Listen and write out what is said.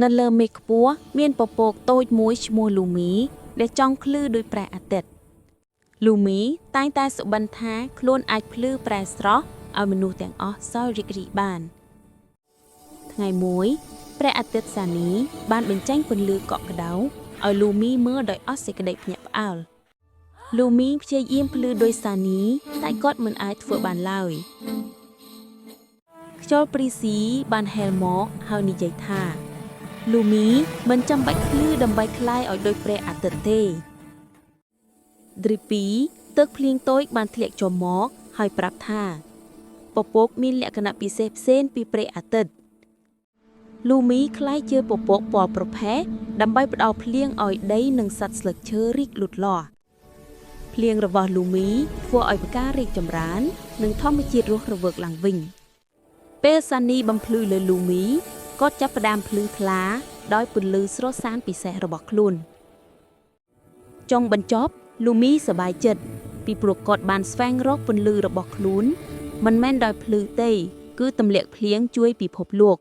នៅលើមេឃខ្ពស់មានពពកតូចមួយឈ្មោះលូមីដែលចង់ភ្លឺដោយព្រះអាទិត្យលូមីតែងតែសុបិនថាខ្លួនអាចភ្លឺប្រែស្រស់ឲ្យមនុស្សទាំងអស់សោយរីករាយបានថ្ងៃមួយព្រះអាទិត្យសានីបានបញ្ចេញពន្លឺកក់ក្ដៅឲ្យលូមីមើលដោយអស់សេចក្តីភ្ញាក់ផ្អើលលូមីព្យាយាមភ្លឺដោយសានីតែគាត់មិនអាចធ្វើបានឡើយខ្យល់ព្រីស៊ីបានហែលមកហើយនិយាយថាលូមីមិនចាំបាច់ភ្លឺដើម្បីក្លាយឲ្យដូចព្រះអាទិត្យទេឌ្រីពីទឹកភ្លៀងតូចបានធ្លាក់ចុះមកហើយប្រាប់ថាពពកមានលក្ខណៈពិសេសផ្សេងពីព្រះអាទិត្យលូមីក្លាយជាពពកពណ៌ប្រផេះដើម្បីផ្ដល់ភ្លៀងឲ្យដីនិងសត្វស្លឹកឈើរីកលូតលាស់ភ្លៀងរបស់លូមីធ្វើឲ្យផ្ការីកចម្រើននិងធម្មជាតិរស់រវើកឡើងវិញពេលសានីបំភ្លឺលើលូមីគាត់ចាប់ផ្ដើមភ្លឺថ្លាដោយពន្លឺស្រស់ស្អាតពិសេសរបស់ខ្លួនចុងបញ្ចប់លូមីសប្បាយចិត្តពីព្រោះគាត់បានស្វែងរកពន្លឺរបស់ខ្លួនមិនមែនដោយភ្លឺទេគឺទម្លាក់ភ្លៀងជួយពិភពលោក